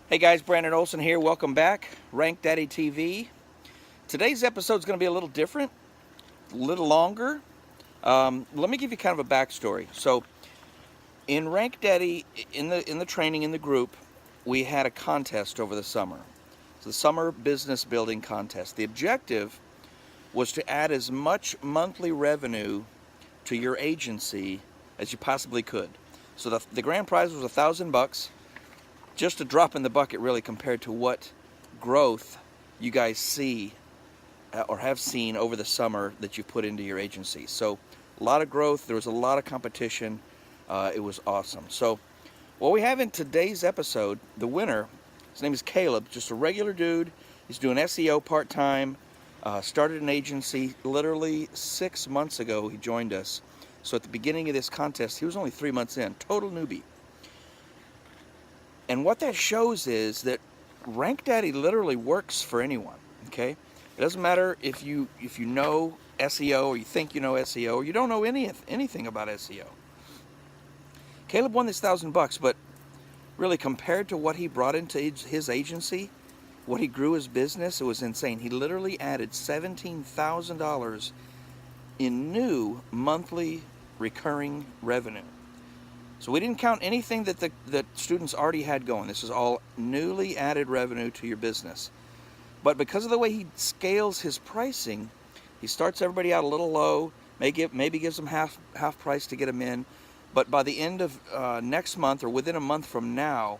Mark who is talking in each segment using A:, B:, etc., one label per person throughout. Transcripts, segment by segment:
A: Hey guys, Brandon Olson here. Welcome back, RankDaddy TV. Today's episode is going to be a little different, a little longer. Let me give you kind of a backstory. So, in RankDaddy, in the training in the group, we had a contest over the summer. It's the Summer Business Building Contest. The objective was to add as much monthly revenue to your agency as you possibly could. So the grand prize was $1,000. Just a drop in the bucket, really, compared to what growth you guys see or have seen over the summer that you've put into your agency. So a lot of growth. There was a lot of competition. It was awesome. So what we have in today's episode, the winner, his name is Caleb, just a regular dude. He's doing SEO part-time, started an agency literally 6 months ago. He joined us. So at the beginning of this contest, he was only 3 months in, total newbie. And what that shows is that RankDaddy literally works for anyone, okay? It doesn't matter if you know SEO or you think you know SEO or you don't know anything about SEO. Caleb won this $1,000, but really compared to what he brought into his agency, what he grew his business, it was insane. He literally added $17,000 in new monthly recurring revenue. So we didn't count anything that students already had going. This is all newly added revenue to your business. But because of the way he scales his pricing, he starts everybody out a little low, maybe gives them half price to get them in. But by the end of next month, or within a month from now,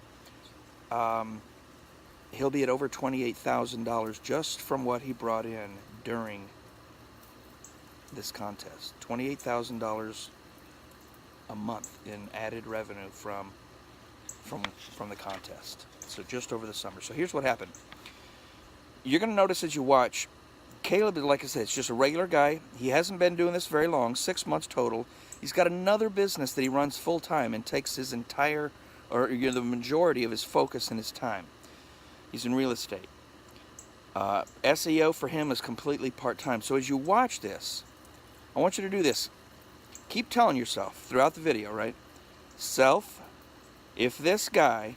A: he'll be at over $28,000 just from what he brought in during this contest. $28,000 a month in added revenue from the contest. So just over the summer. So here's what happened. You're going to notice as you watch, Caleb, like I said, it's just a regular guy. He hasn't been doing this very long, 6 months total. He's got another business that he runs full time and takes his entire, or the majority of his focus and his time. He's in real estate. SEO for him is completely part-time. So as you watch this, I want you to do this. Keep telling yourself throughout the video, right? Self, if this guy,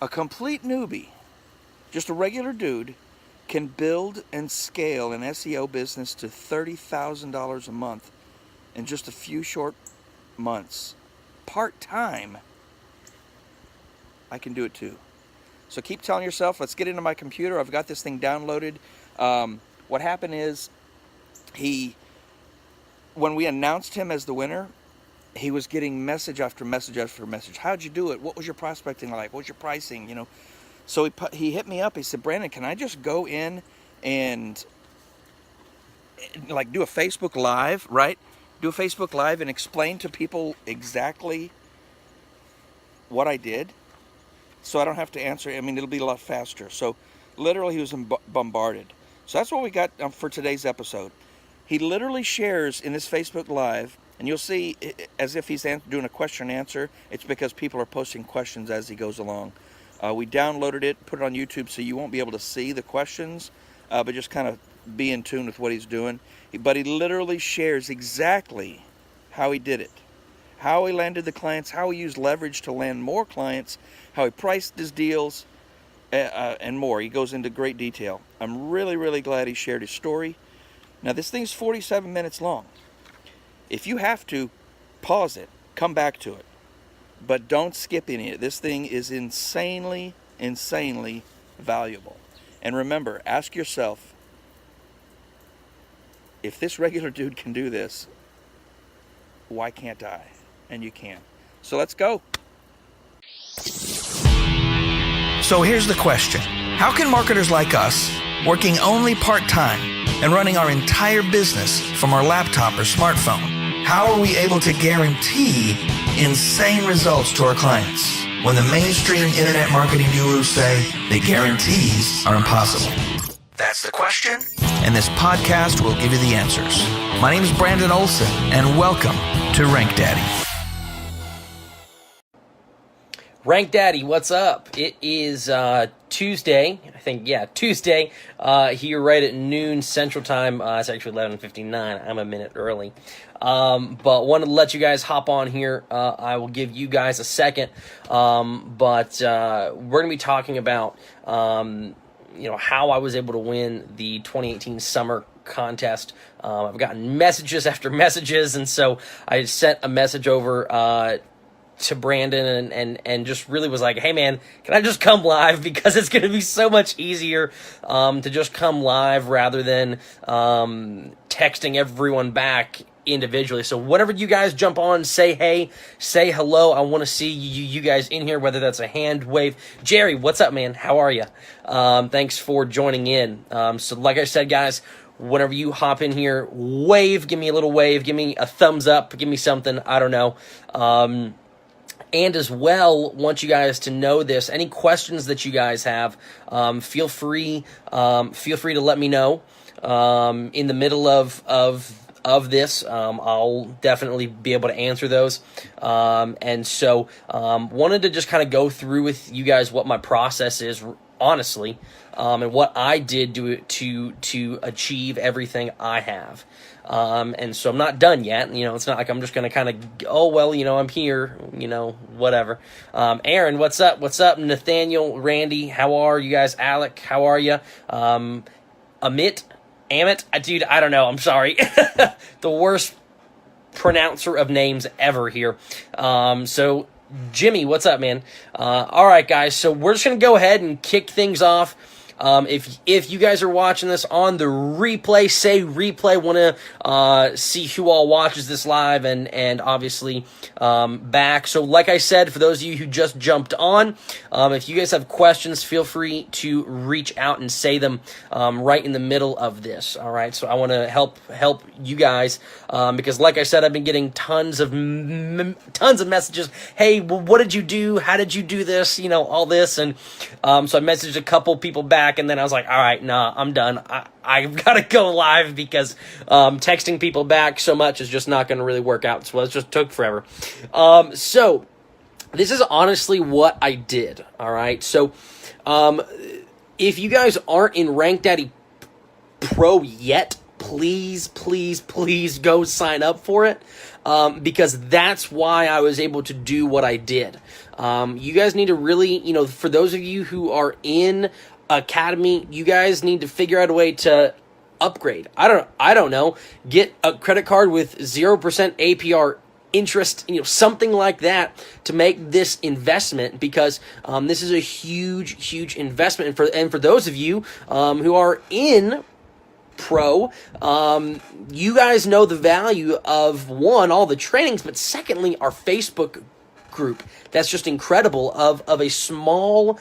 A: a complete newbie, just a regular dude, can build and scale an SEO business to $30,000 a month in just a few short months, part-time, I can do it too. So keep telling yourself, let's get into my computer. I've got this thing downloaded. What happened is when we announced him as the winner, he was getting message after message after message. How'd you do it? What was your prospecting like? What was your pricing? You know, so he hit me up. He said, Brandon, can I just go in and like do a Facebook Live, right? Do a Facebook Live and explain to people exactly what I did, so I don't have to answer. I mean, it'll be a lot faster. So literally, he was bombarded. So that's what we got for today's episode. He literally shares in this Facebook Live, and you'll see as if he's doing a question and answer. It's because people are posting questions as he goes along. We downloaded it, put it on YouTube, so you won't be able to see the questions, but just kind of be in tune with what he's doing. But he literally shares exactly how he did it, how he landed the clients, how he used leverage to land more clients, how he priced his deals, and more. He goes into great detail. I'm really, really glad he shared his story. Now, this thing's 47 minutes long. If you have to, pause it, come back to it. But don't skip any of it. This thing is insanely, insanely valuable. And remember, ask yourself, if this regular dude can do this, why can't I? And you can. So let's go. So here's the question. How can marketers like us, working only part-time and running our entire business from our laptop or smartphone, how are we able to guarantee insane results to our clients when the mainstream internet marketing gurus say the guarantees are impossible? That's the question, and this podcast will give you the answers. My name is Brandon Olson, and welcome to RankDaddy.
B: RankDaddy, what's up? It is Tuesday, I think, Tuesday, here right at noon Central Time. It's actually 11:59. I'm a minute early. But wanted to let you guys hop on here. I will give you guys a second. But we're going to be talking about, how I was able to win the 2018 summer contest. I've gotten messages after messages, and so I sent a message over to Brandon and just really was like, hey man, can I just come live? Because it's going to be so much easier to just come live rather than texting everyone back individually. So whenever you guys jump on, say hey, say hello. I want to see you guys in here, whether that's a hand wave. Jerry, what's up, man? How are you? Thanks for joining in. So like I said, guys, whenever you hop in here, wave, give me a little wave, give me a thumbs up, give me something, I don't know. And as well, want you guys to know this. Any questions that you guys have, feel free to let me know. In the middle of this, I'll definitely be able to answer those. And so, wanted to just kind of go through with you guys what my process is, honestly, and what I did to achieve everything I have. And so I'm not done yet. It's not like I'm just going to kind of, I'm here, whatever. Aaron, what's up? What's up? Nathaniel, Randy, how are you guys? Alec, how are you? Amit, dude, I don't know. I'm sorry. The worst pronouncer of names ever here. So Jimmy, what's up, man? All right, guys. So we're just going to go ahead and kick things off. If you guys are watching this on the replay, say replay. Want to see who all watches this live and obviously back. So like I said, for those of you who just jumped on, if you guys have questions, feel free to reach out and say them right in the middle of this. All right. So I want to help you guys because like I said, I've been getting tons of messages. Hey, well, what did you do? How did you do this? All this, and so I messaged a couple people back. And then I was like, all right, nah, I'm done. I've got to go live because texting people back so much is just not going to really work out. So it just took forever. So this is honestly what I did, all right? So if you guys aren't in RankDaddy Pro yet, please go sign up for it because that's why I was able to do what I did. You guys need to really, for those of you who are in Academy, you guys need to figure out a way to upgrade. I don't know. Get a credit card with 0% APR interest, something like that to make this investment because this is a huge investment. And for those of you who are in Pro, you guys know the value of one, all the trainings, but secondly, our Facebook group. That's just incredible of a small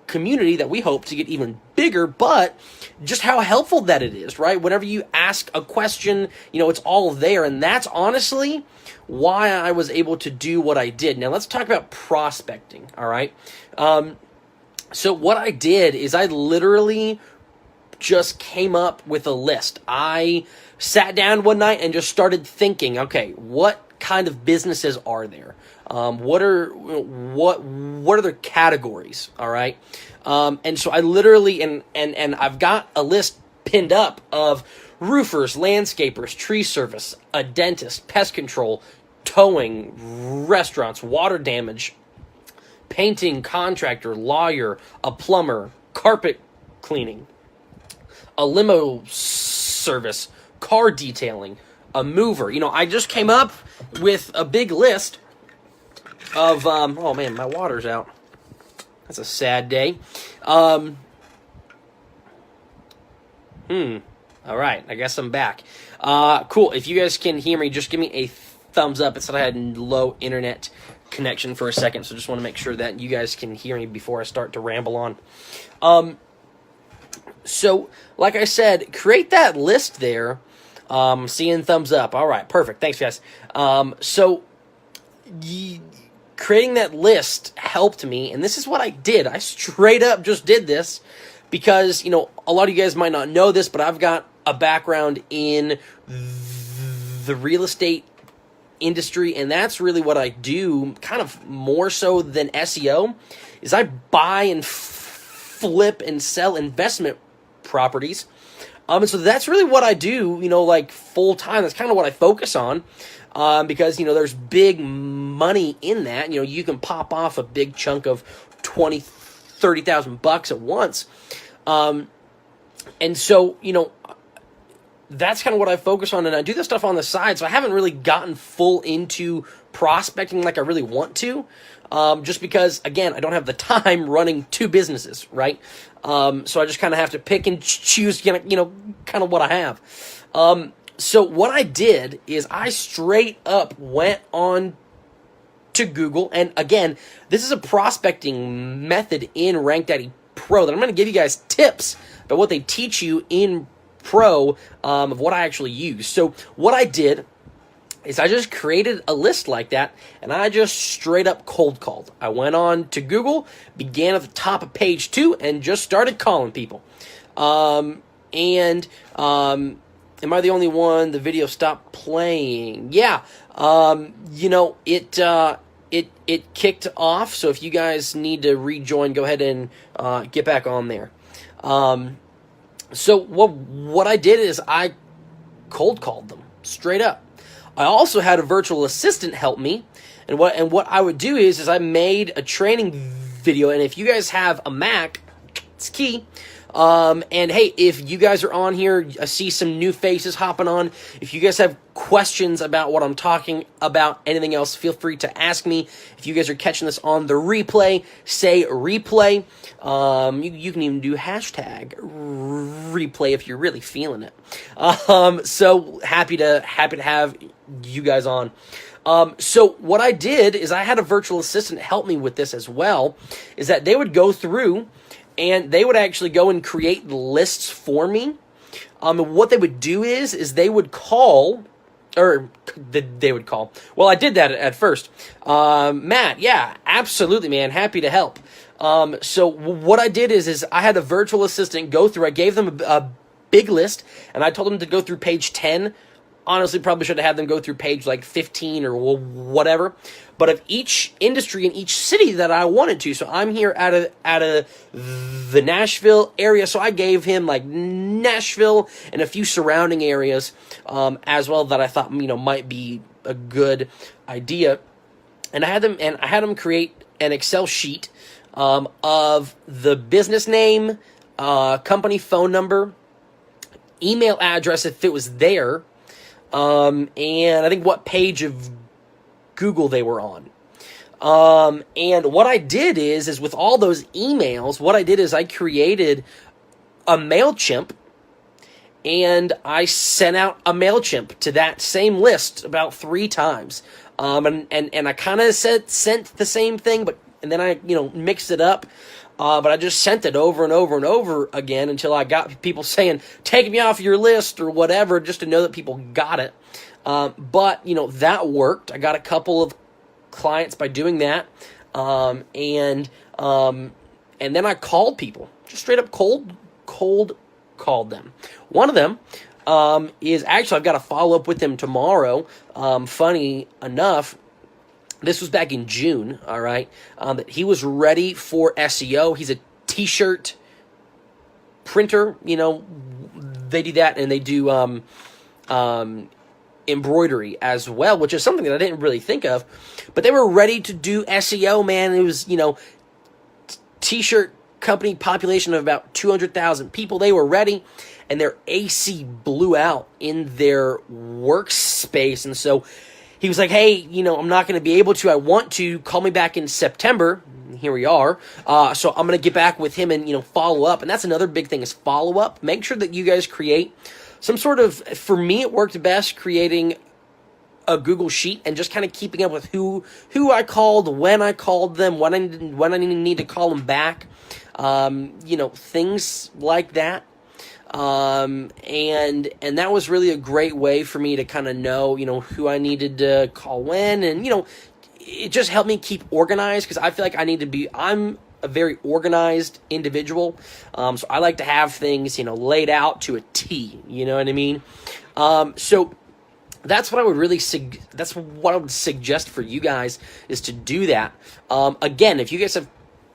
B: community that we hope to get even bigger, but just how helpful that it is, right? Whenever you ask a question, it's all there, and that's honestly why I was able to do what I did. Now, let's talk about prospecting, all right? So what I did is I literally just came up with a list. I sat down one night and just started thinking, okay, what kind of businesses are there? What are their categories? All right. And so I literally, and I've got a list pinned up of roofers, landscapers, tree service, a dentist, pest control, towing, restaurants, water damage, painting contractor, lawyer, a plumber, carpet cleaning, a limo service, car detailing, a mover. I just came up with a big list of, oh man, my water's out. That's a sad day. All right, I guess I'm back. Cool, if you guys can hear me, just give me a thumbs up. It said I had low internet connection for a second, so just want to make sure that you guys can hear me before I start to ramble on. So, like I said, create that list there. Seeing thumbs up. All right, perfect. Thanks, guys. Creating that list helped me, and this is what I did. I straight up just did this because, a lot of you guys might not know this, but I've got a background in the real estate industry, and that's really what I do, kind of more so than SEO, is I buy and flip and sell investment properties. And so that's really what I do, like full time. That's kind of what I focus on, because, there's big money in that. You can pop off a big chunk of 20, 30,000 bucks at once. And so, that's kind of what I focus on, and I do this stuff on the side, so I haven't really gotten full into prospecting like I really want to, just because, again, I don't have the time running two businesses, right? So I just kind of have to pick and choose, kind of what I have. So what I did is I straight up went on to Google, and again, this is a prospecting method in RankDaddy Pro that I'm going to give you guys tips about what they teach you in Pro, of what I actually use. So what I did is I just created a list like that, and I just straight up cold called. I went on to Google, began at the top of page 2, and just started calling people. Am I the only one? The video stopped playing. Yeah. It kicked off. So if you guys need to rejoin, go ahead and get back on there. So what I did is I cold called them straight up. I also had a virtual assistant help me, and what I would do is I made a training video. And if you guys have a Mac, it's key. And hey, if you guys are on here, I see some new faces hopping on. If you guys have questions about what I'm talking about, anything else, feel free to ask me. If you guys are catching this on the replay, say replay. You can even do hashtag replay if you're really feeling it. So happy to have you guys on. So what I did is I had a virtual assistant help me with this as well, is that they would go through and they would actually go and create lists for me. And what they would do is they would call, or they would call. Well, I did that at first. Matt, yeah, absolutely, man. Happy to help. So what I did is I had a virtual assistant go through. I gave them a big list, and I told them to go through page 10. Honestly, probably should have had them go through page like 15 or whatever, but of each industry in each city that I wanted to. So I'm here out of the Nashville area, so I gave him like Nashville and a few surrounding areas as well that I thought might be a good idea. And I had them create an Excel sheet of the business name, company phone number, email address if it was there. And I think what page of Google they were on. And what I did is with all those emails, what I did is I created a MailChimp, and I sent out a MailChimp to that same list about 3 times. And I kind of sent the same thing, and then I, mixed it up. But I just sent it over and over and over again until I got people saying, take me off your list or whatever, just to know that people got it. But that worked. I got a couple of clients by doing that. And then I called people, just straight up cold called them. One of them, is actually, I've got to follow up with them tomorrow. Funny enough, this was back in June, all right, that he was ready for SEO. He's a t-shirt printer, they do that, and they do embroidery as well, which is something that I didn't really think of. But they were ready to do SEO, man. It was, t-shirt company population of about 200,000 people. They were ready, and their AC blew out in their workspace, and so he was like, hey, I'm not going to be able to. I want to. Call me back in September. Here we are. So I'm going to get back with him and, follow up. And that's another big thing is follow up. Make sure that you guys create some sort of, for me, it worked best creating a Google Sheet and just kind of keeping up with who I called, when I called them, when I need to call them back. Things like that. And that was really a great way for me to kind of know, who I needed to call when, and, it just helped me keep organized, because I feel like I'm a very organized individual. So I like to have things, laid out to a T, you know what I mean? So that's what I would really that's what I would suggest for you guys, is to do that. Again, if you guys have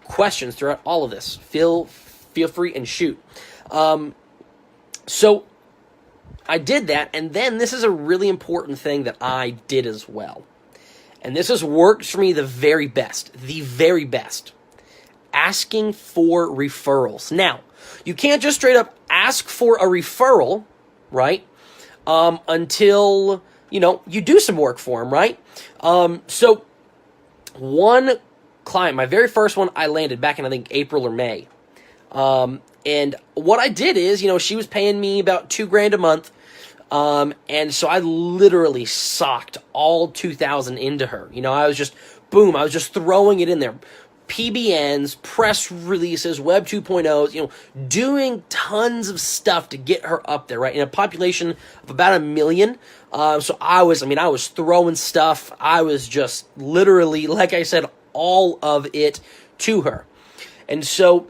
B: questions throughout all of this, feel free and shoot. So I did that, and then this is a really important thing that I did as well. And this has worked for me the very best. Asking for referrals. Now, you can't just straight up ask for a referral, right? Until, you do some work for them, right? So one client, my very first one, I landed back in, I think, April or May. And what I did is, she was paying me about $2,000 a month. And so I literally socked all 2,000 into her. I was just throwing it in there. PBNs, press releases, Web 2.0s, doing tons of stuff to get her up there, right? In a population of about 1 million. So I was throwing stuff. I was just literally, like I said, all of it to her. And so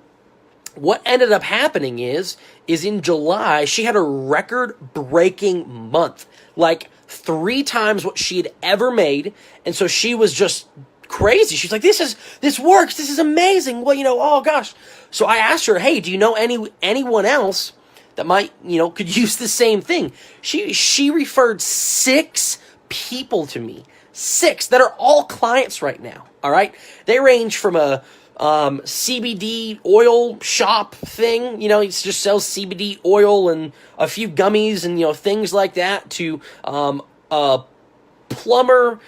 B: what ended up happening is in July, she had a record-breaking month, like 3 times what she had ever made. And so she was just crazy. She's like, this works. This is amazing. Well, oh gosh. So I asked her, hey, do you know anyone else that might, could use the same thing? She referred 6 people to me, 6 that are all clients right now. All right. They range from a CBD oil shop thing, he just sells CBD oil and a few gummies and, things like that, to a plumber.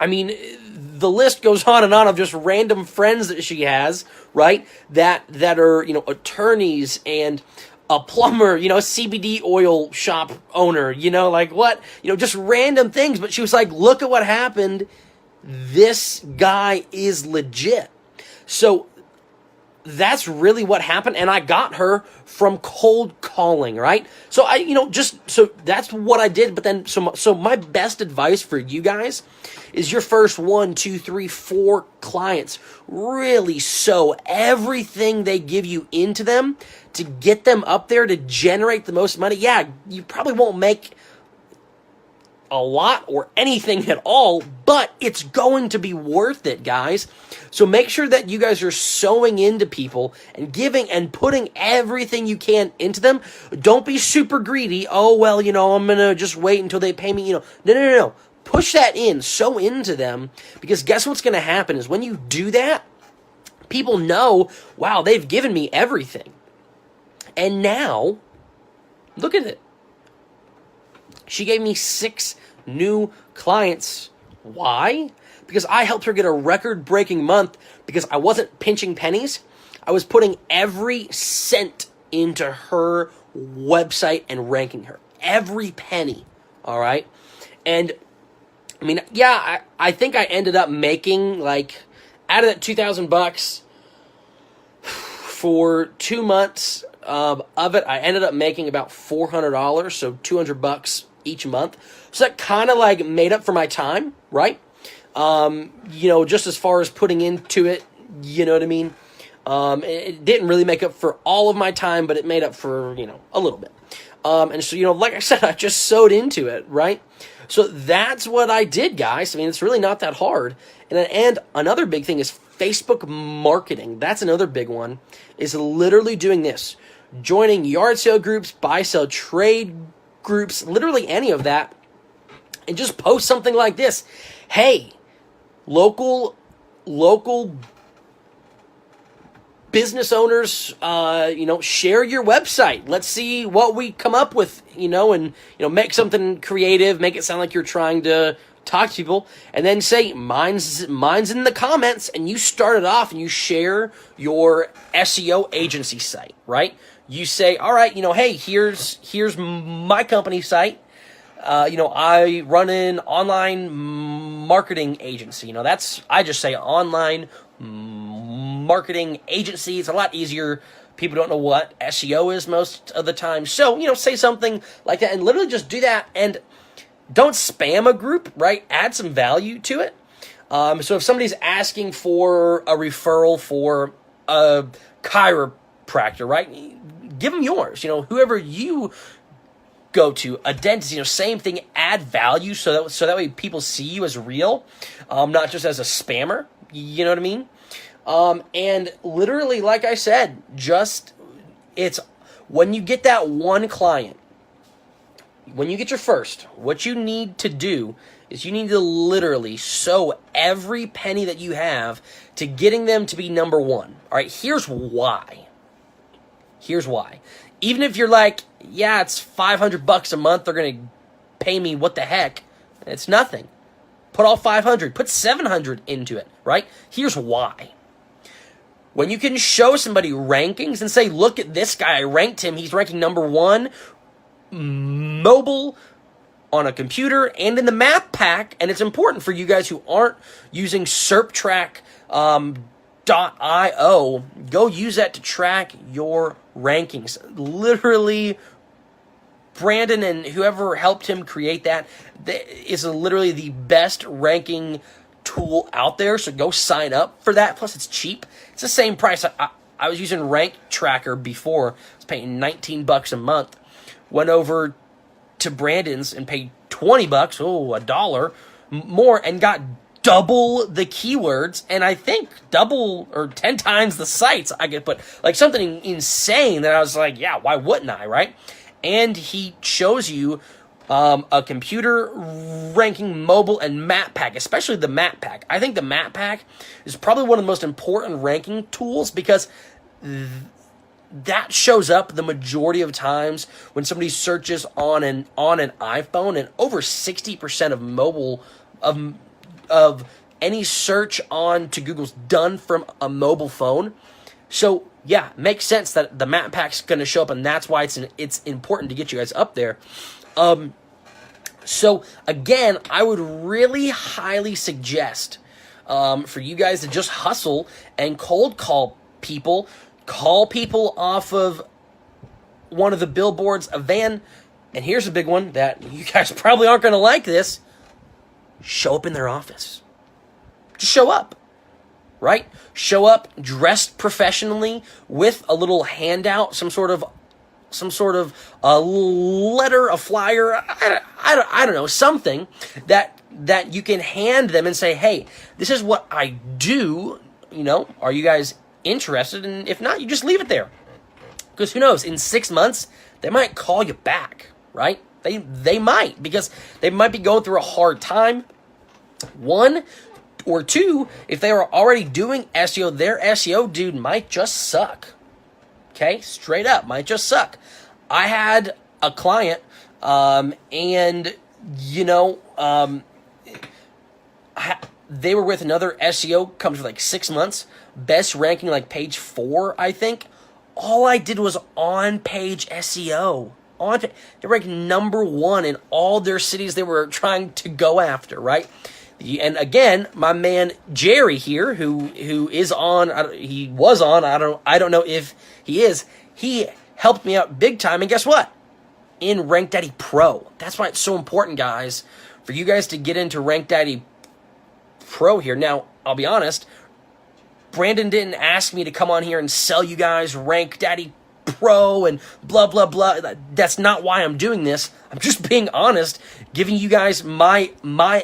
B: The list goes on and on of just random friends that she has, right? That are, attorneys and a plumber, a CBD oil shop owner, just random things. But she was like, look at what happened. This guy is legit. So that's really what happened. And I got her from cold calling, right? So so that's what I did. But then, so my best advice for you guys is your first 1, 2, 3, 4 clients, really sow everything they give you into them to get them up there to generate the most money. Yeah, you probably won't make a lot or anything at all, but it's going to be worth it, guys. So make sure that you guys are sowing into people and giving and putting everything you can into them. Don't be super greedy. Oh, well, I'm going to just wait until they pay me, No. Push that in, sow into them, because guess what's going to happen is when you do that, people know, wow, they've given me everything. And now, look at it. She gave me 6 new clients. Why? Because I helped her get a record-breaking month, because I wasn't pinching pennies. I was putting every cent into her website and ranking her. Every penny. All right? And, I think I ended up making, out of that $2,000 for 2 months of it, I ended up making about $400, so $200 each month. So that kind of made up for my time, right? Just as far as putting into it, you know what I mean? It didn't really make up for all of my time, but it made up for, a little bit. And so, like I said, I just sewed into it, right? So that's what I did, guys. It's really not that hard. And another big thing is Facebook marketing. That's another big one, is literally doing this. Joining yard sale groups, buy, sell, trade groups, literally any of that, and just post something like this. Hey, local business owners, share your website. Let's see what we come up with, and, make something creative, make it sound like you're trying to talk to people, and then say, mine's in the comments, and you start it off and you share your SEO agency site, right? You say, all right, hey, here's my company site. I run an online marketing agency. I just say online marketing agency. It's a lot easier. People don't know what SEO is most of the time. So, say something like that and literally just do that, and don't spam a group, right? Add some value to it. So if somebody's asking for a referral for a chiropractor, right? Give them yours. Whoever you go to, a dentist, same thing, add value so that way people see you as real, not just as a spammer, you know what I mean? And literally, like I said, it's when you get that one client, when you get your first, what you need to do is you need to literally sow every penny that you have to getting them to be number one. All right, here's why. Even if you're like, yeah, it's $500 a month, they're going to pay me, what the heck? It's nothing. Put all 500, put 700 into it, right? Here's why. When you can show somebody rankings and say, look at this guy, I ranked him, he's ranking number one, mobile, on a computer, and in the map pack, and it's important for you guys who aren't using SERPtrack.io, go use that to track your rankings. Literally, Brandon and whoever helped him create that is literally the best ranking tool out there, so go sign up for that. Plus, it's cheap. It's the same price. I was using Rank Tracker before. I was paying $19 a month. Went over to Brandon's and paid $20, $1 more, and got double the keywords, and I think double or 10 times the sites I could put, like something insane that I was like, yeah, why wouldn't I, right? And he shows you a computer ranking, mobile, and map pack, especially the map pack. I think the map pack is probably one of the most important ranking tools because that shows up the majority of times when somebody searches on an iPhone, and over 60% of mobile of any search on to Google's done from a mobile phone. So yeah, makes sense that the map pack's going to show up, and that's why it's important to get you guys up there. So again, I would really highly suggest for you guys to just hustle and cold call people. Call people off of one of the billboards, a van, and here's a big one that you guys probably aren't going to like this. Show up in their office. Just show up, right? Show up dressed professionally with a little handout, some sort of a letter, a flyer, I don't know, something that you can hand them and say, hey, this is what I do, are you guys interested? And if not, you just leave it there. Because who knows, in 6 months, they might call you back, right? They might, because they might be going through a hard time. 1 or 2, if they are already doing SEO, their SEO dude might just suck. Okay, straight up, might just suck. I had a client, and they were with another SEO company for like 6 months. Best ranking, like page 4, I think. All I did was on-page SEO. They ranked number 1 in all their cities they were trying to go after, right? And again, my man Jerry here, who is on, he was on, I don't know if he is. He helped me out big time, and guess what? In RankDaddy Pro. That's why it's so important, guys, for you guys to get into RankDaddy Pro here. Now, I'll be honest, Brandon didn't ask me to come on here and sell you guys RankDaddy Pro and blah, blah, blah. That's not why I'm doing this. I'm just being honest, giving you guys my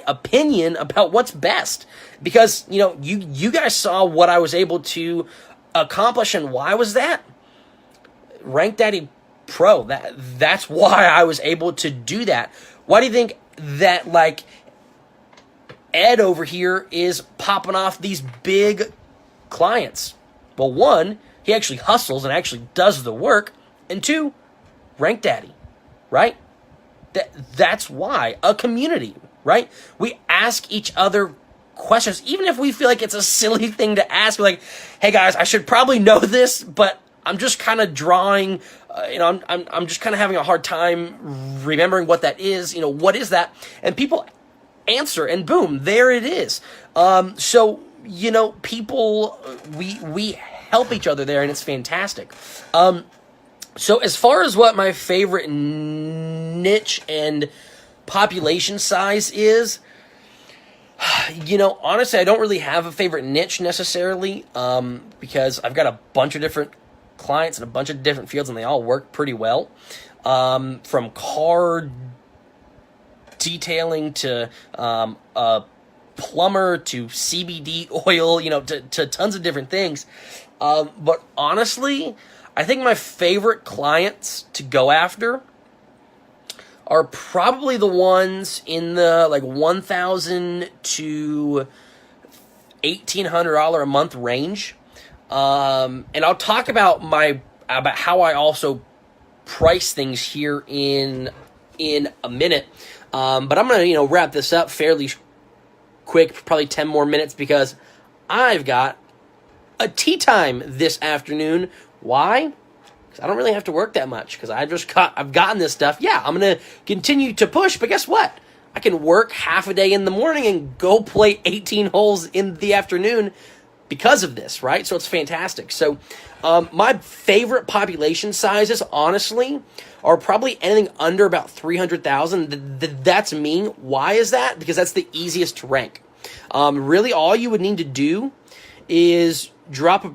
B: opinion about what's best. Because, you guys saw what I was able to accomplish, and why was that? RankDaddy Pro. That's why I was able to do that. Why do you think that, like, Ed over here is popping off these big clients? Well, 1, he actually hustles and actually does the work, and 2, RankDaddy, right? That's why. A community, right? We ask each other questions, even if we feel like it's a silly thing to ask. We're like, hey guys, I should probably know this, but I'm just kind of drawing, I'm just kind of having a hard time remembering what that is. What is that? And people answer, and boom, there it is. So, people, we help each other there, and it's fantastic. So as far as what my favorite niche and population size is, honestly, I don't really have a favorite niche necessarily, because I've got a bunch of different clients in a bunch of different fields, and they all work pretty well. from car detailing to a plumber to CBD oil, to tons of different things. But honestly, I think my favorite clients to go after are probably the ones in the like $1,000 to $1,800 a month range. And I'll talk about how I also price things here in a minute. But I'm gonna wrap this up fairly quick, probably 10 more minutes, because I've got a tea time this afternoon. Why? Because I don't really have to work that much, because I've gotten this stuff. Yeah, I'm gonna continue to push, but guess what? I can work half a day in the morning and go play 18 holes in the afternoon because of this, right? So it's fantastic. So my favorite population sizes, honestly, are probably anything under about 300,000. That's me. Why is that? Because that's the easiest to rank. Really, all you would need to do is drop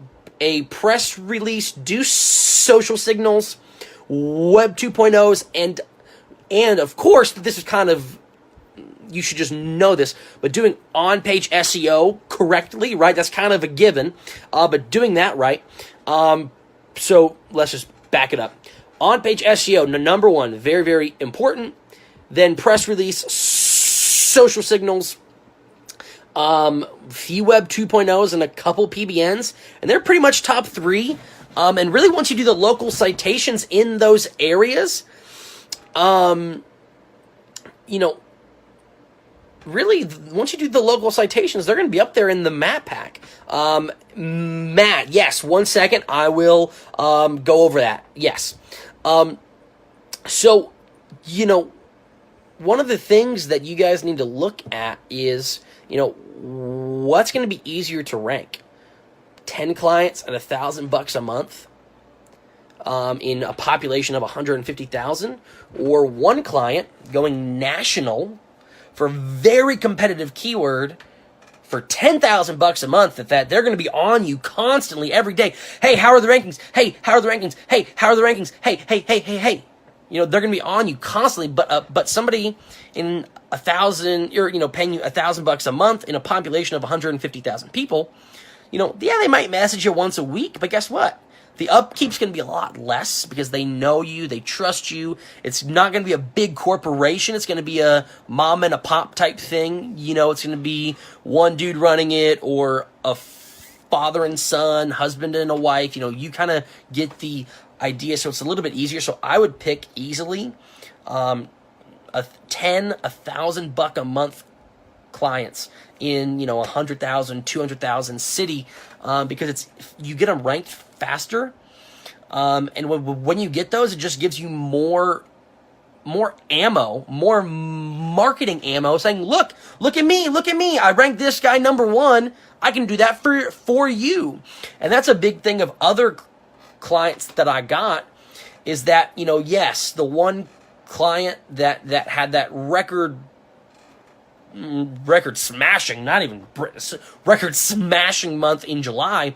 B: a press release, do social signals, Web 2.0s, and of course, this is kind of, you should just know this, but doing on-page SEO correctly, right? That's kind of a given, but doing that right. So let's just back it up. On-page SEO, number one, very, very important. Then press release, social signals, few Web 2.0s, and a couple PBNs, and they're pretty much top three. And really, once you do the local citations in those areas, really, once you do the local citations, they're going to be up there in the Matt pack. Matt, yes, 1 second, I will go over that. Yes. So, one of the things that you guys need to look at is, what's going to be easier to rank? 10 clients at $1,000 a month in a population of 150,000, or one client going national for a very competitive keyword for $10,000 a month, that they're going to be on you constantly every day. Hey, how are the rankings? Hey, how are the rankings? Hey, how are the rankings? Hey. They're going to be on you constantly, but somebody in 1,000, or paying you $1,000 a month in a population of 150,000 people, they might message you once a week, but guess what? The upkeep's going to be a lot less because they know you, they trust you. It's not going to be a big corporation. It's going to be a mom and a pop type thing. It's going to be one dude running it, or a father and son, husband and a wife. You kind of get the idea, so it's a little bit easier. So I would pick easily $1,000 a month clients in 100,000, 200,000 city, because you get them ranked faster, and when you get those, it just gives you more ammo, more marketing ammo, saying, look at me, I ranked this guy number one, I can do that for you. And that's a big thing of other clients that I got, is that, yes, the one client that had that record smashing, not even record smashing month in July,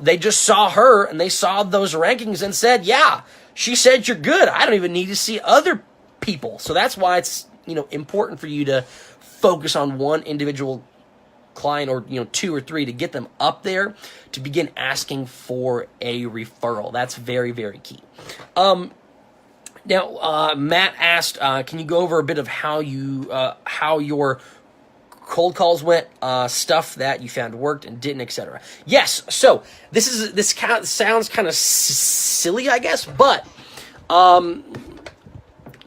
B: they just saw her and they saw those rankings and said, yeah, she said you're good. I don't even need to see other people. So that's why it's, important for you to focus on one individual client, or, two or three, to get them up there to begin asking for a referral. That's very, very key. Now, Matt asked, can you go over a bit of how your cold calls went, stuff that you found worked and didn't, etc. Yes. So this sounds kind of silly, I guess, but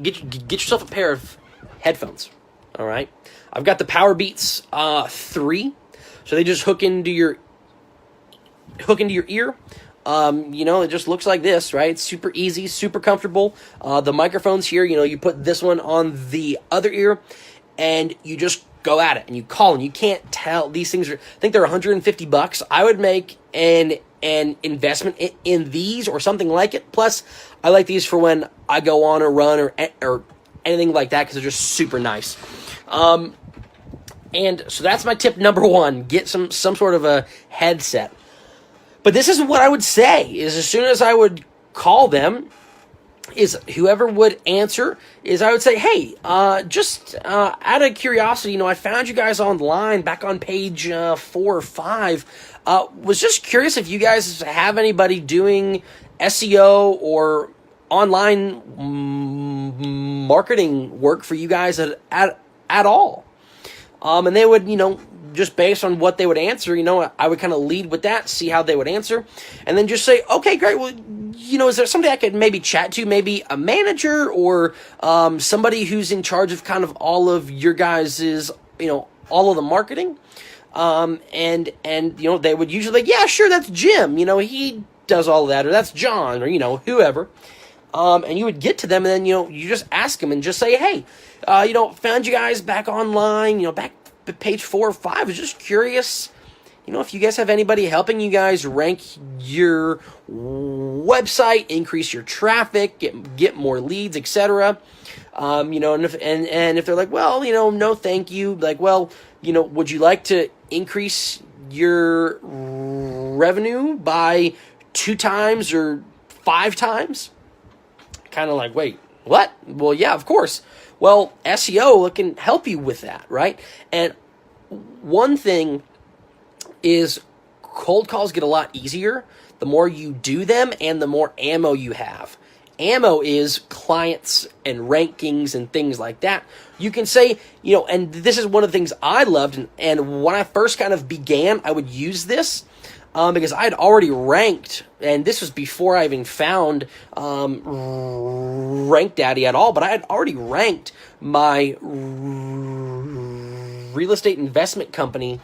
B: get yourself a pair of headphones. All right. I've got the Power Beats 3, so they just hook into your ear. It just looks like this, right? It's super easy, super comfortable. The microphone's here, you put this one on the other ear, and you just go at it, and you call, and you can't tell. These things I think they're $150. I would make an investment in these or something like it. Plus, I like these for when I go on a run or anything like that, because they're just super nice. And so that's my tip number one: get some sort of a headset. But this is what I would say: is as soon as I would call them, is whoever would answer is I would say, hey, just out of curiosity, I found you guys online back on page 4 or 5. Was just curious if you guys have anybody doing SEO or online marketing work for you guys at all. And they would, just based on what they would answer, I would kind of lead with that, see how they would answer, and then just say, okay, great. Well, is there somebody I could maybe chat to, maybe a manager or somebody who's in charge of kind of all of your guys's, all of the marketing? And they would usually like, yeah, sure, that's Jim. He does all of that, or that's John, or, whoever. And you would get to them, and then, you just ask them and just say, hey, found you guys back online, back at page 4 or 5. I was just curious, if you guys have anybody helping you guys rank your website, increase your traffic, get more leads, etc. And if they're like, well, no, thank you. Like, well, would you like to increase your revenue by 2 times or 5 times? Kind of like, wait, what? Well, yeah, of course. Well, SEO, it can help you with that, right? And one thing is cold calls get a lot easier the more you do them and the more ammo you have. Ammo is clients and rankings and things like that. You can say, and this is one of the things I loved, and when I first kind of began, I would use this because I had already ranked, and this was before I even found RankDaddy at all, but I had already ranked my real estate investment company,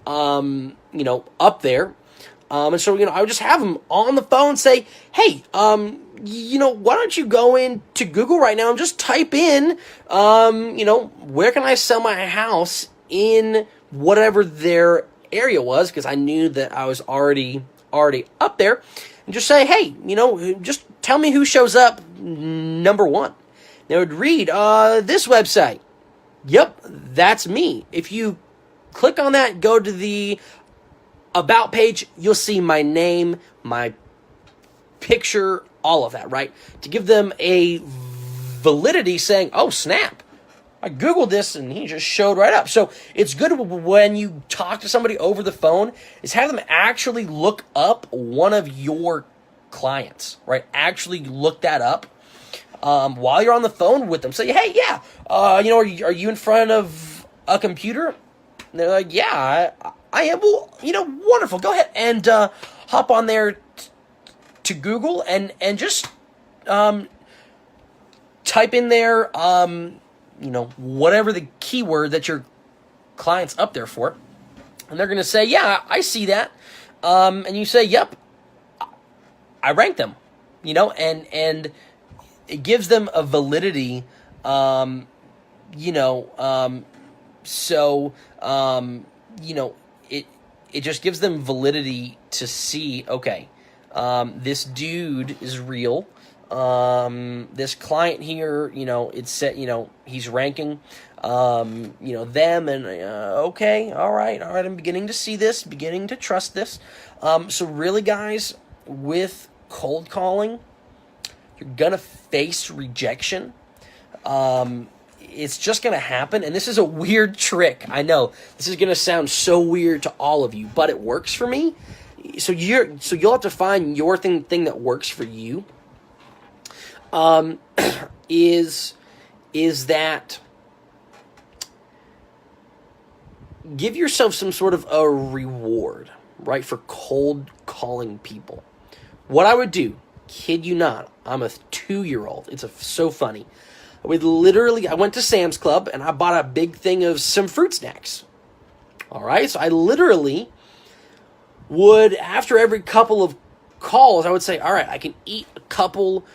B: up there. And so, I would just have them on the phone say, hey, why don't you go into Google right now and just type in, where can I sell my house in whatever their area was, because I knew that I was already up there, and just say, hey, just tell me who shows up number 1. They would read, this website. Yep, that's me. If you click on that, go to the About page, you'll see my name, my picture, all of that, right? To give them a validity saying, oh, snap, I Googled this and he just showed right up. So it's good when you talk to somebody over the phone is have them actually look up one of your clients, right? Actually look that up while you're on the phone with them. Say, hey, yeah, are you in front of a computer? And they're like, yeah, I am. Well, wonderful. Go ahead and hop on there to Google and just type in there, whatever the keyword that your client's up there for. And they're going to say, yeah, I see that. And you say, yep, I ranked them, and it gives them a validity, it just gives them validity to see, okay, this dude is real. This client here, it's set, he's ranking, them, and okay, all right, I'm beginning to see this, beginning to trust this. So really, guys, with cold calling, you're gonna face rejection. It's just gonna happen, and this is a weird trick. I know this is gonna sound so weird to all of you, but it works for me. So you'll have to find your thing that works for you. Is that give yourself some sort of a reward, right, for cold calling people. What I would do, kid you not, I'm a 2-year-old. It's so funny. I went to Sam's Club and I bought a big thing of some fruit snacks. All right, so I literally would, after every couple of calls, I would say, all right, I can eat a couple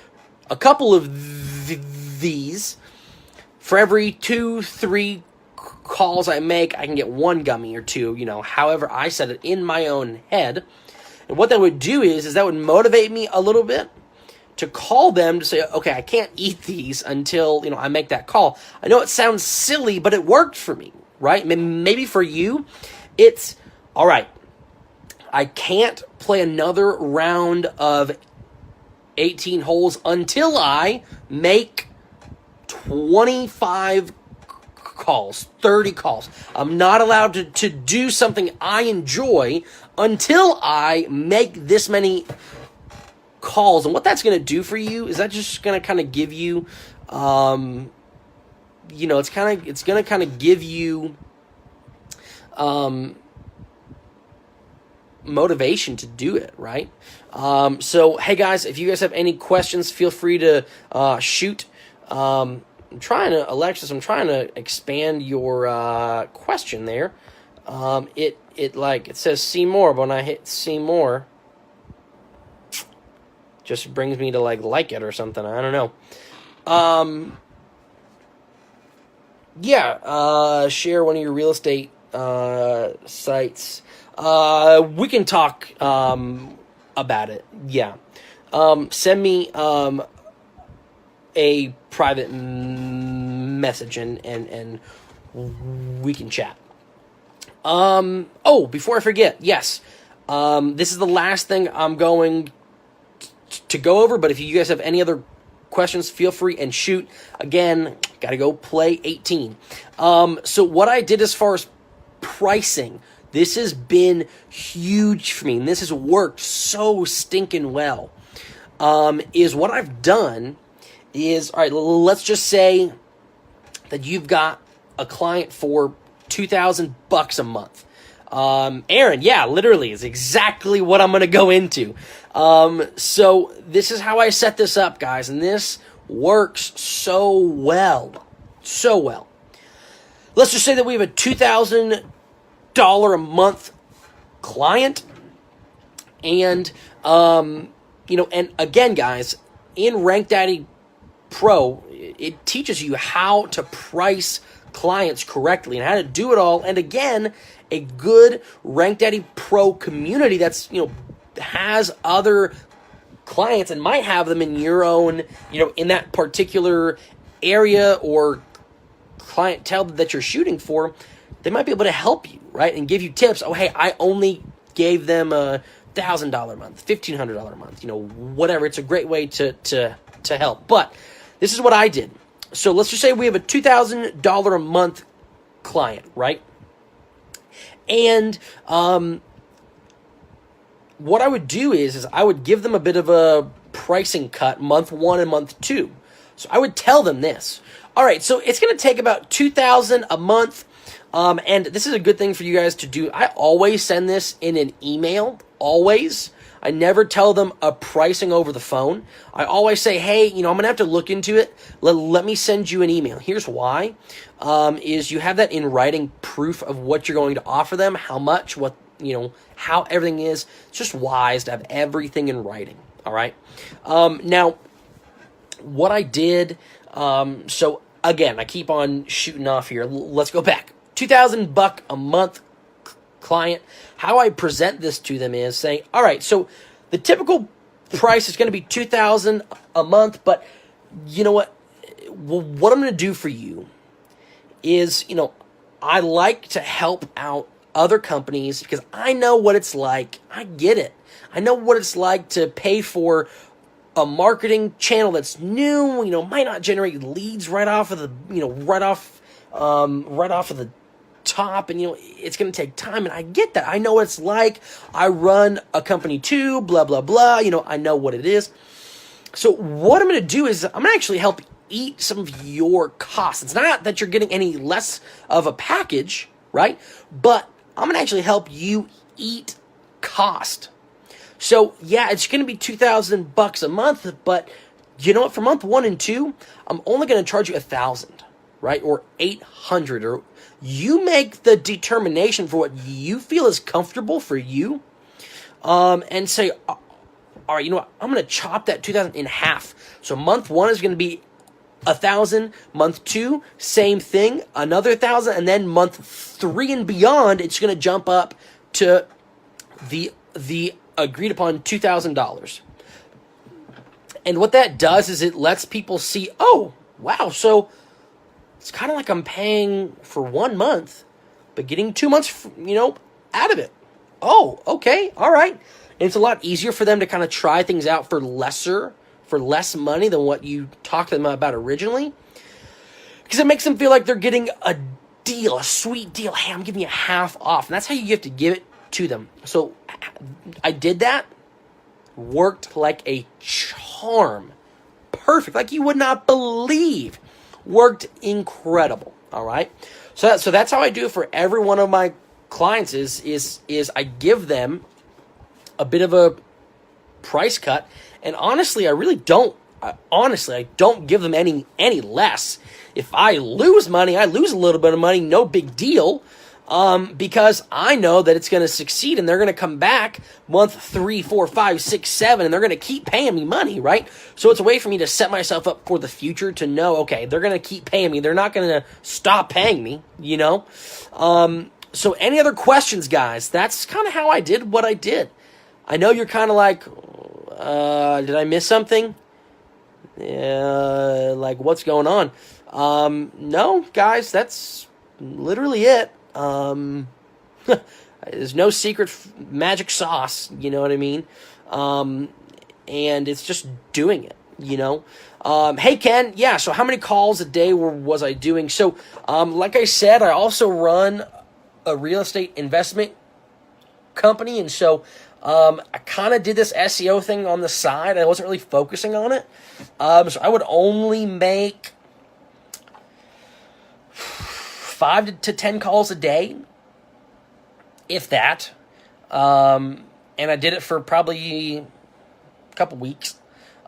B: of these. For every 2-3 calls I make, I can get 1 gummy or 2, however I said it in my own head. And what that would do is that would motivate me a little bit to call them to say, okay, I can't eat these until, I make that call. I know it sounds silly, but it worked for me, right? Maybe for you, it's, all right, I can't play another round of 18 holes until I make 25 calls, 30 calls. I'm not allowed to do something I enjoy until I make this many calls. And what that's going to do for you is that just going to kind of give you, it's going to kind of give you motivation to do it, right? So, hey guys, if you guys have any questions, feel free to shoot. I'm trying to expand your question there. It says see more, but when I hit see more, just brings me to like it or something. I don't know. Share one of your real estate sites. We can talk about it. Yeah. Send me a private message and we can chat. Before I forget, yes. This is the last thing I'm going to go over, but if you guys have any other questions, feel free and shoot. Again, gotta go play 18. So what I did as far as pricing, this has been huge for me, and this has worked so stinking well, is what I've done is, all right, let's just say that you've got a client for $2,000 a month. Aaron, yeah, literally is exactly what I'm going to go into. So this is how I set this up, guys, and this works so well. Let's just say that we have a $2,000 a month client, and and again, guys, in RankDaddy Pro, it teaches you how to price clients correctly and how to do it all. And again, a good RankDaddy Pro community that's has other clients and might have them in your own in that particular area or clientele that you're shooting for. They might be able to help you, right, and give you tips. Oh, hey, I only gave them a $1,000 a month, $1,500 a month, whatever. It's a great way to help. But this is what I did. So let's just say we have a $2,000 a month client, right? And what I would do is I would give them a bit of a pricing cut month 1 and month 2. So I would tell them this. All right, so it's going to take about $2,000 a month. And this is a good thing for you guys to do. I always send this in an email, always. I never tell them a pricing over the phone. I always say, hey, I'm going to have to look into it. Let me send you an email. Here's why, is you have that in writing, proof of what you're going to offer them, how much, what, how everything is. It's just wise to have everything in writing, all right? Now, what I did, so again, I keep on shooting off here. Let's go back. $2,000 a month client. How I present this to them is saying, all right, so the typical price is going to be $2,000 a month, but you know what? What I'm going to do for you is, I like to help out other companies because I know what it's like. I get it. I know what it's like to pay for a marketing channel that's new, might not generate leads right off of the, right off of the top, and it's going to take time, and I get that. I know what it's like. I run a company too, blah blah blah. I know what it is. So what I'm going to do is I'm going to actually help eat some of your costs. It's not that you're getting any less of a package, right? But I'm going to actually help you eat cost. So yeah, it's going to be $2,000 a month, but you know what? For month 1 and 2, I'm only going to charge you $1,000, right? Or $800, or you make the determination for what you feel is comfortable for you, and say, all right, you know what? I'm going to chop that $2,000 in half. So month 1 is going to be $1,000. Month 2, same thing, another $1,000, and then month 3 and beyond, it's going to jump up to the agreed upon $2,000. And what that does is it lets people see, oh, wow, so it's kind of like I'm paying for 1 month, but getting 2 months, out of it. Oh, okay, all right. And it's a lot easier for them to kind of try things out for lesser for less money than what you talked to them about originally, because it makes them feel like they're getting a deal, a sweet deal. Hey, I'm giving you half off. And that's how you have to give it to them. So I did that. Worked like a charm. Perfect. Like you would not believe. Worked incredible. All right. So that's how I do it for every one of my clients is I give them a bit of a price cut. And honestly, I really don't. I don't give them any less. If I lose money, I lose a little bit of money, no big deal, because I know that it's going to succeed, and they're going to come back month 3, 4, 5, 6, 7, and they're going to keep paying me money, right? So it's a way for me to set myself up for the future to know, okay, they're going to keep paying me. They're not going to stop paying me, you know? So any other questions, guys? That's kind of how I did what I did. I know you're kind of like, did I miss something? Like what's going on? No, guys, that's literally it. There's no secret magic sauce, you know what I mean? And it's just doing it, you know? Hey, Ken, yeah, so how many calls a day was I doing? So, like I said, I also run a real estate investment company, and so I kind of did this SEO thing on the side. I wasn't really focusing on it. So I would only make 5 to 10 calls a day, if that. And I did it for probably a couple weeks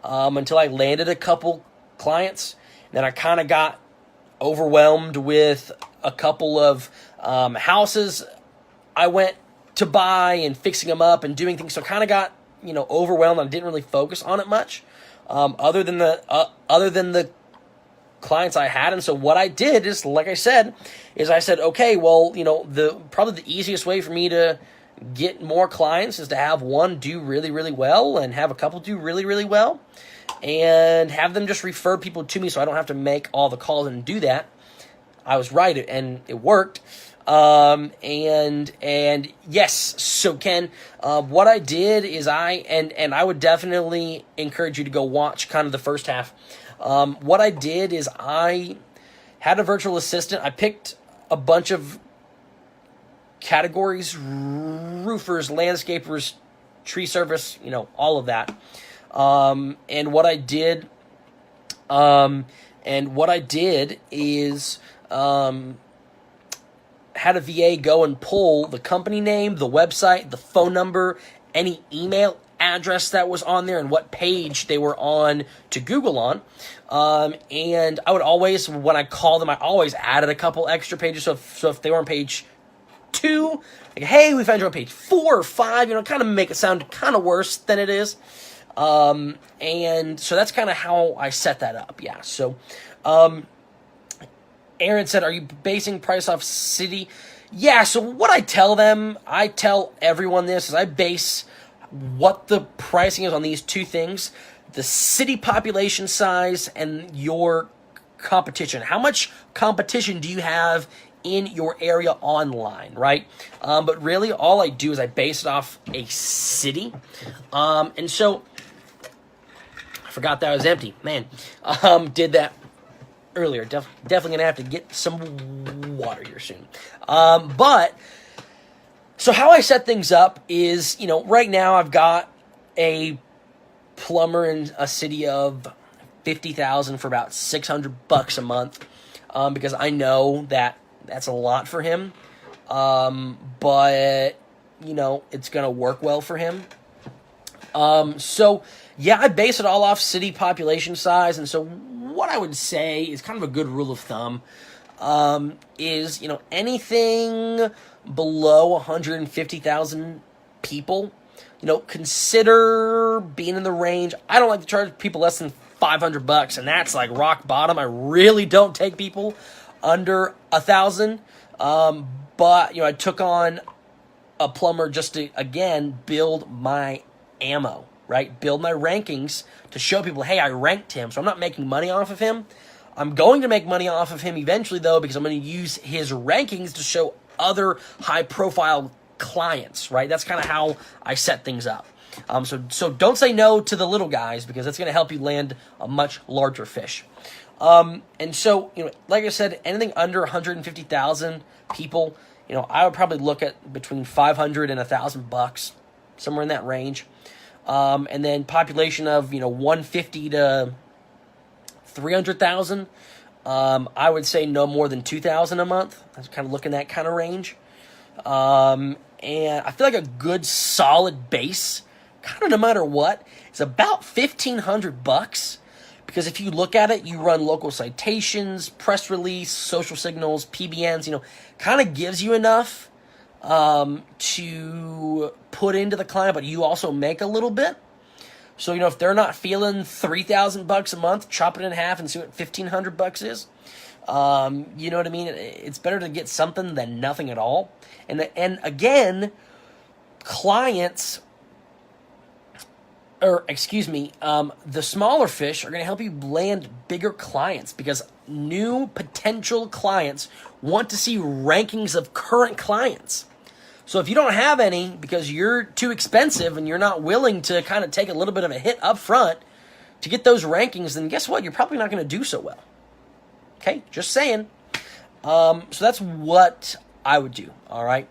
B: until I landed a couple clients. Then I kind of got overwhelmed with a couple of houses I went to buy and fixing them up and doing things. So I kind of got, overwhelmed. I didn't really focus on it much, other than the clients I had. And so what I did is, like I said, I said, okay, well, probably the easiest way for me to get more clients is to have one do really, really well and have a couple do really, really well, and have them just refer people to me so I don't have to make all the calls and do that. I was right, and it worked. And yes, so Ken, what I did is I would definitely encourage you to go watch kind of the first half. What I did is I had a virtual assistant. I picked a bunch of categories: roofers, landscapers, tree service, all of that. And what I did is, had a VA go and pull the company name, the website, the phone number, any email address that was on there, and what page they were on to Google on. And I would always, when I call them, I always added a couple extra pages. So if they were on page 2, like, hey, we found you on page 4 or 5, kind of make it sound kind of worse than it is. And so that's kind of how I set that up. Yeah. So, Aaron said, are you basing price off city? Yeah, so what I tell everyone this, is I base what the pricing is on these two things: the city population size and your competition. How much competition do you have in your area online, right? But really, all I do is I base it off a city. And so, I forgot that was empty. Man, did that earlier. Definitely gonna have to get some water here soon. But so how I set things up is, right now I've got a plumber in a city of 50,000 for about $600 a month, because I know that that's a lot for him, but it's gonna work well for him. So yeah, I base it all off city population size, and so what I would say is kind of a good rule of thumb, is, anything below 150,000 people, consider being in the range. I don't like to charge people less than $500, and that's like rock bottom. I really don't take people under 1,000. But, I took on a plumber just to, again, build my ammo, right? Build my rankings to show people, hey, I ranked him, so I'm not making money off of him. I'm going to make money off of him eventually, though, because I'm going to use his rankings to show other high-profile clients, right? That's kind of how I set things up. So don't say no to the little guys, because that's going to help you land a much larger fish. And so, like I said, anything under 150,000 people, I would probably look at between 500 and $1,000, somewhere in that range. And then population of 150 to 300,000. I would say no more than 2,000 a month. I was kind of looking at that kind of range. And I feel like a good solid base, kind of no matter what, is about $1,500. Because if you look at it, you run local citations, press release, social signals, PBNs, kind of gives you enough to put into the client, but you also make a little bit. So, if they're not feeling $3,000 a month, chop it in half and see what $1,500 is. You know what I mean? It's better to get something than nothing at all. And again, clients, the smaller fish are going to help you land bigger clients, because new potential clients want to see rankings of current clients. So if you don't have any because you're too expensive and you're not willing to kind of take a little bit of a hit up front to get those rankings, then guess what? You're probably not going to do so well. Okay, just saying. So that's what I would do. All right.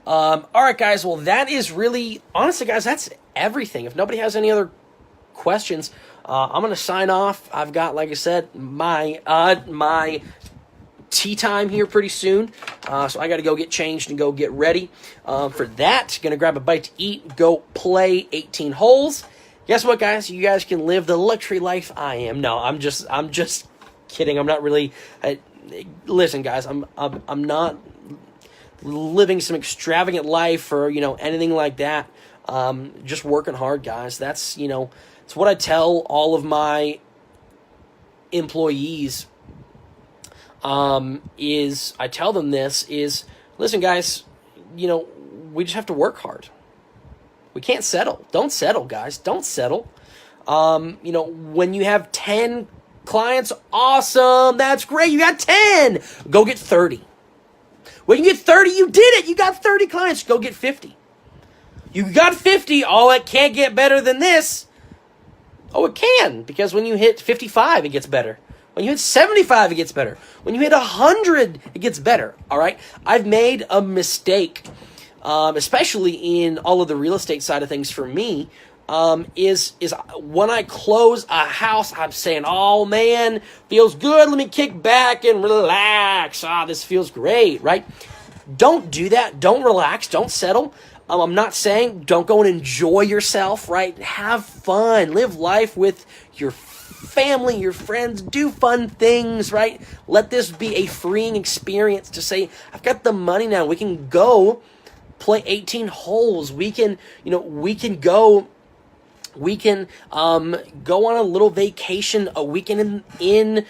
B: All right, guys. Well, that is really, honestly, guys, that's everything. If nobody has any other questions, I'm going to sign off. I've got, like I said, my tea time here pretty soon. So I got to go get changed and go get ready. For that, going to grab a bite to eat, go play 18 holes. Guess what, guys? You guys can live the luxury life I am. No, I'm just kidding. I'm not really. Listen, guys, I'm not living some extravagant life or anything like that. Just working hard, guys. That's it's what I tell all of my employees. I tell them listen, guys, we just have to work hard. We can't settle. Don't settle, guys. Don't settle. When you have 10 clients, awesome. That's great. You got 10. Go get 30. When you get 30, you did it. You got 30 clients. Go get 50. You got 50. Oh, it can't get better than this. Oh, it can, because when you hit 55, it gets better. When you hit 75, it gets better. When you hit 100, it gets better. All right? I've made a mistake, especially in all of the real estate side of things for me, is when I close a house, I'm saying, oh, man, feels good. Let me kick back and relax. This feels great, right? Don't do that. Don't relax. Don't settle. I'm not saying don't go and enjoy yourself, right? Have fun. Live life with your family, your friends. Do fun things, right? Let this be a freeing experience to say, I've got the money now. We can go play 18 holes. We can go on a little vacation, a weekend in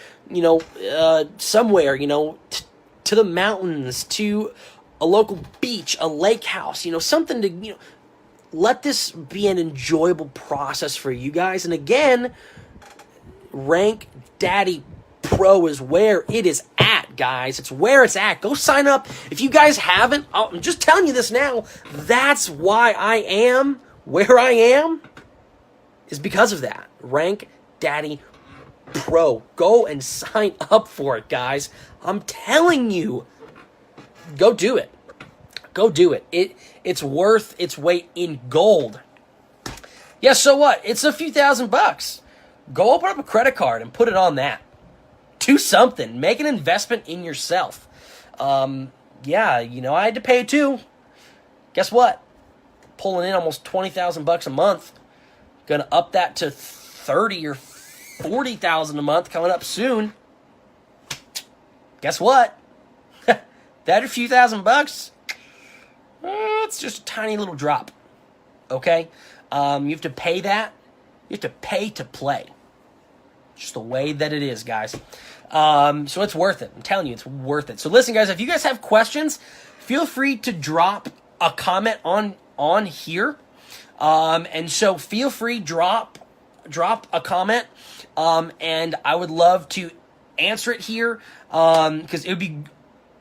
B: somewhere, to the mountains, to a local beach, a lake house, something to, let this be an enjoyable process for you guys. And again, RankDaddy Pro is where it is at, guys. It's where it's at. Go sign up. If you guys haven't, I'm just telling you this now. That's why I am where I am, is because of that. RankDaddy Pro. Go and sign up for it, guys. I'm telling you. Go do it. Go do it. It's worth its weight in gold. Yeah, so what? It's a few $1,000s. Go open up a credit card and put it on that. Do something. Make an investment in yourself. I had to pay too. Guess what? Pulling in almost $20,000 a month. Gonna up that to $30,000 or $40,000 a month coming up soon. Guess what? That a few $1,000s. It's just a tiny little drop. Okay? You have to pay that. You have to pay to play. Just the way that it is, guys. So it's worth it. I'm telling you, it's worth it. So listen, guys, if you guys have questions, feel free to drop a comment on here. And so feel free, drop a comment. And I would love to answer it here. Because it would be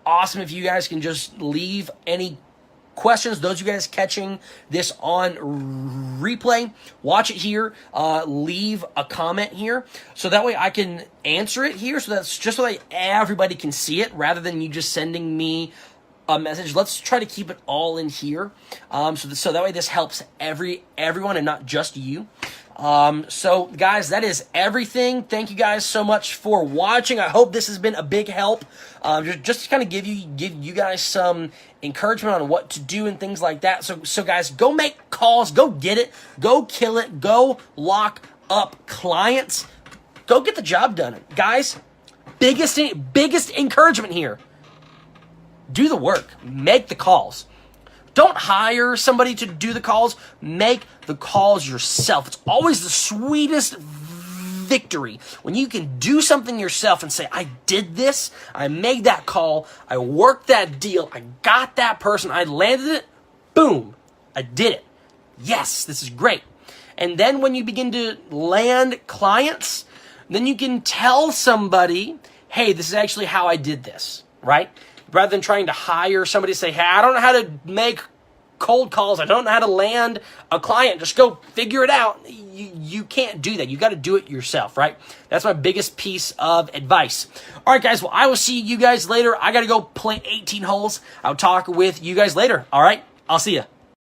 B: awesome if you guys can just leave any questions, those of you guys catching this on replay, watch it here, leave a comment here, so that way I can answer it here, so that's just so that everybody can see it, rather than you just sending me a message. Let's try to keep it all in here, so that way this helps everyone and not just you. So guys, that is everything. Thank you guys so much for watching. I hope this has been a big help, just to kind of give you guys some encouragement on what to do and things like that. So guys, go make calls, go get it, go kill it, go lock up clients, go get the job done. Guys, biggest encouragement here. Do the work, make the calls. Don't hire somebody to do the calls. Make the calls yourself. It's always the sweetest victory when you can do something yourself and say, I did this. I made that call. I worked that deal. I got that person. I landed it. Boom. I did it. Yes, this is great. And then when you begin to land clients, then you can tell somebody, hey, this is actually how I did this, right? Rather than trying to hire somebody to say, hey, I don't know how to make cold calls. I don't know how to land a client. Just go figure it out. You can't do that. You got to do it yourself, right? That's my biggest piece of advice. All right, guys. Well, I will see you guys later. I got to go play 18 holes. I'll talk with you guys later. All right. I'll see you.